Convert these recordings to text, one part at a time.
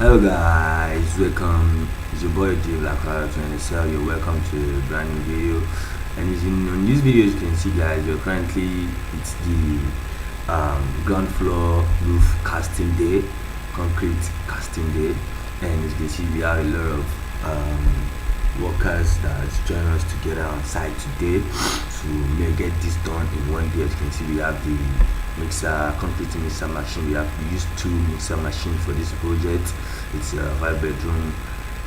Hello guys, welcome. It's your boy Dave Lakara You're welcome to a brand new video. And on this video, you can see guys, we're currently it's the ground floor roof casting day, concrete casting day, and as you can see, we have a lot of workers that join us together on site today to get this done in one day. As you can see, we have the concrete mixer machine. We used 2 mixer machines for this project. It's a 5-bedroom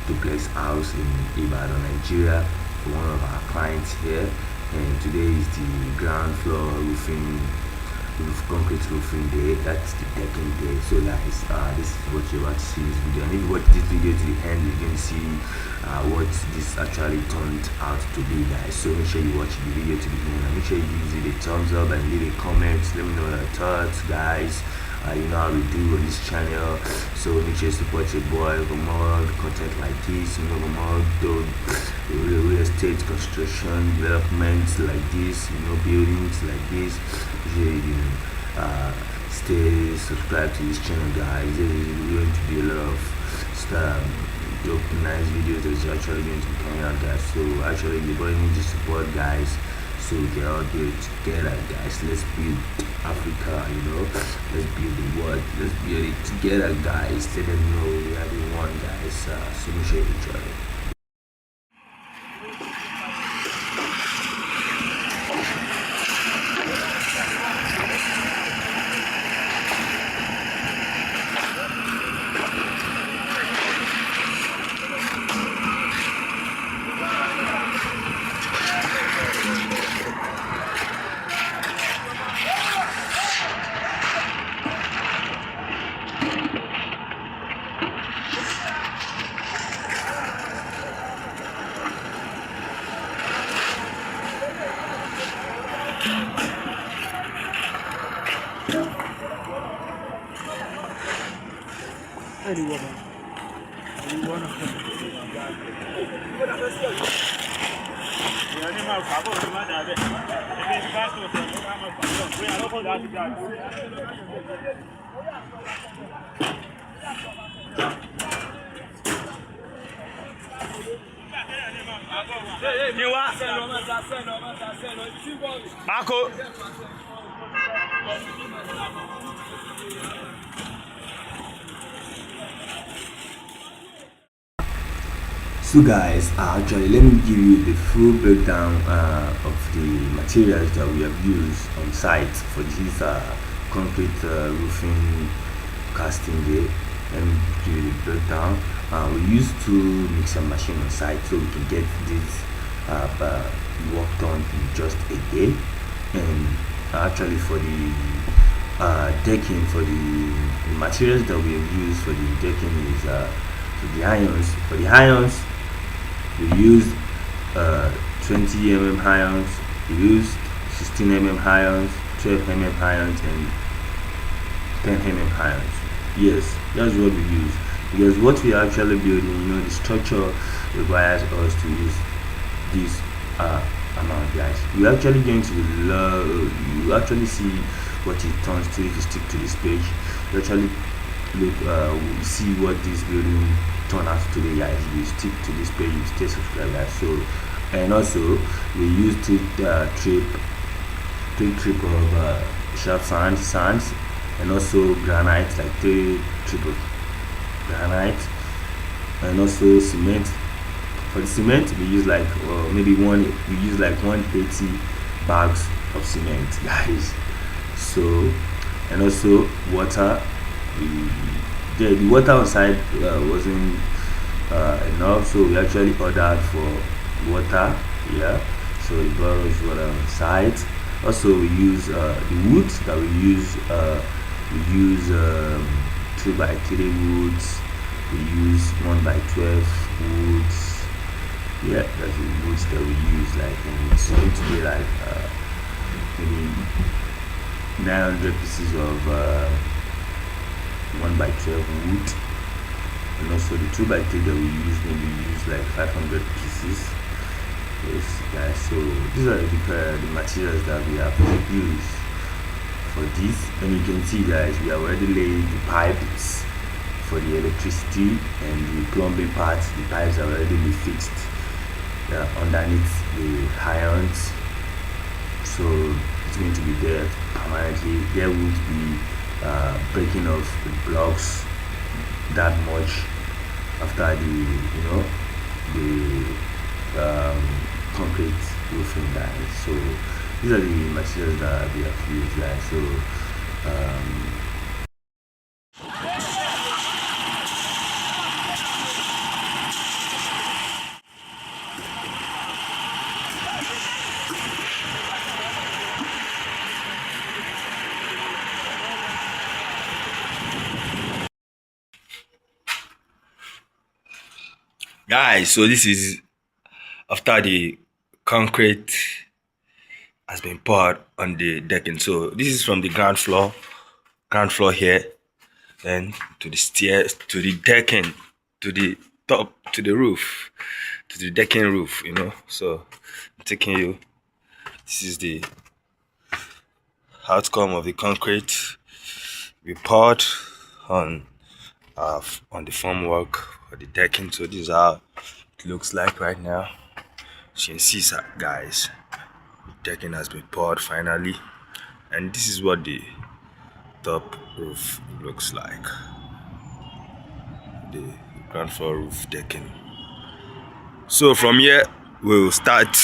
duplex house in Ibadan, Nigeria, for one of our clients here. And today is the ground floor concrete roofing day. That's the decking day. So guys, this is what you're about to see in this video. And if you watch this video to the end, you're going to see what this actually turned out to be, guys. So make sure you watch the video to the end, and make sure you give it a thumbs up and leave a comment. Let me know your thoughts, guys. You know how we do on this channel, so make sure you support your boy for more content like this. You know, for more real estate construction developments like this, you know, buildings like this. Make sure you stay subscribed to this channel, guys. There's going to be a lot of dope, nice videos that's actually going to be coming out, guys. So actually, the boy needs to support, guys, so we can all do it together, guys. Let's build Africa, you know. Let's build the world. Let's build it together, guys. Let them know we are the one, guys. So make sure you enjoy it. Marco. So guys, actually let me give you the full breakdown of the materials that we have used on site for this concrete roofing casting day. Let me give you the breakdown. We used 2 mixer machines on site so we can get this work done in just a day. And actually for the decking, for the materials that we have used for the decking is the irons. For the irons, we used 20 mm irons, we used 16 mm irons, 12 mm irons, and 10 mm irons. Yes, that's what we use, because what we are actually building, you know, the structure requires us to use this amount, guys. We're actually going to you actually see what it turns to if you stick to this page. You actually look see what this building turn out today, guys. You stick to this page, you stay subscribed, guys. So, and also we use 3 trip of sharp sands, and also granite, like 3 trip of granite, and also cement. For the cement, we use like maybe 180 bags of cement, guys. So, and also water. The water outside wasn't enough, so we actually ordered for water. Yeah, so it brought us water on site. Also, we use the wood that we use. We use 2x3 woods. We use 1x12 woods. Yeah, that's the woods that we use. Like, and it's going to be like maybe 900 pieces of 1x12 wood, and also the 2x3 that we use like 500 pieces. Yes, guys. So these are the materials that we have used for this, and you can see, guys, we have already laid the pipes for the electricity, and the plumbing parts, the pipes have already been fixed underneath the irons. So it's going to be there permanently. There won't be breaking of the blocks that much after the concrete roofing, guys. So these are the materials that we have used, guys. So Guys, so this is after the concrete has been poured on the decking. So this is from the ground floor here, then to the stairs, to the decking, to the top, to the roof, to the decking roof, So I'm taking you. This is the outcome of the concrete we poured on the formwork for the decking. So this is how it looks like right now. As you can see, guys, the decking has been poured finally, and this is what the top roof looks like. The ground floor roof decking. So from here we'll start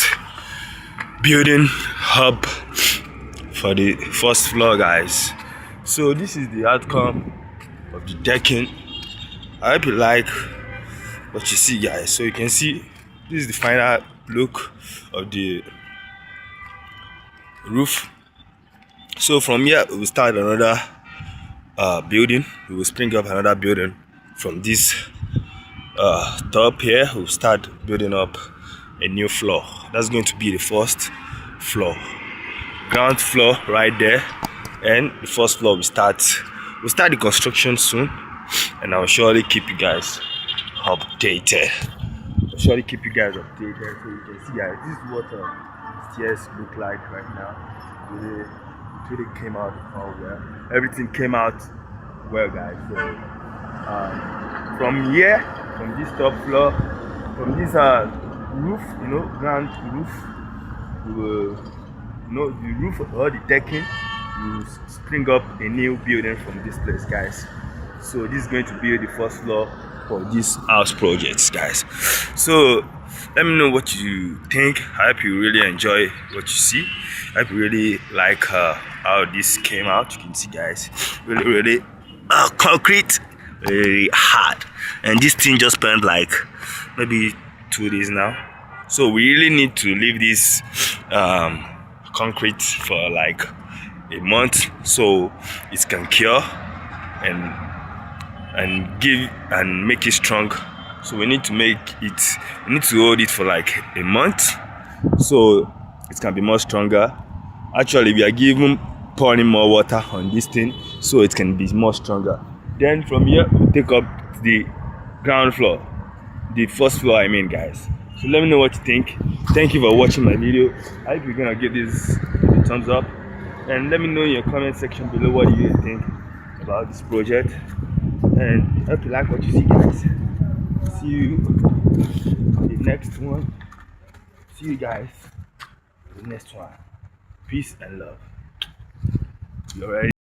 building up for the first floor, guys. So this is the outcome of the decking. I hope you like what you see, guys. So you can see this is the final look of the roof. So from here we will start another building. We will spring up another building from this top here. We'll start building up a new floor. That's going to be the first floor, ground floor right there, and the first floor we'll start the construction soon, and I'll surely keep you guys updated. So you can see, guys, this is what stairs look like right now. It really came out all well. Everything came out well, guys. So from here, from this top floor, from this roof, ground roof, we will, the roof or the decking, we will spring up a new building from this place, guys. So this is going to be the first floor for this house projects, guys. So let me know what you think. I hope you really enjoy what you see. I hope you really like how this came out. You can see, guys, really concrete, very hard, and this thing just spent like maybe 2 days now. So we really need to leave this concrete for like a month so it can cure and make it strong. So we need to hold it for like a month so it can be more stronger. Actually, we are pouring more water on this thing so it can be more stronger. Then from here we'll take up the ground floor, the first floor, I mean, guys. So let me know what you think. Thank you for watching my video. I hope you're gonna give this a thumbs up, and let me know in your comment section below what you think about this project. And I hope you like what you see, guys. See you on the next one. See you guys on the next one. Peace and love. You already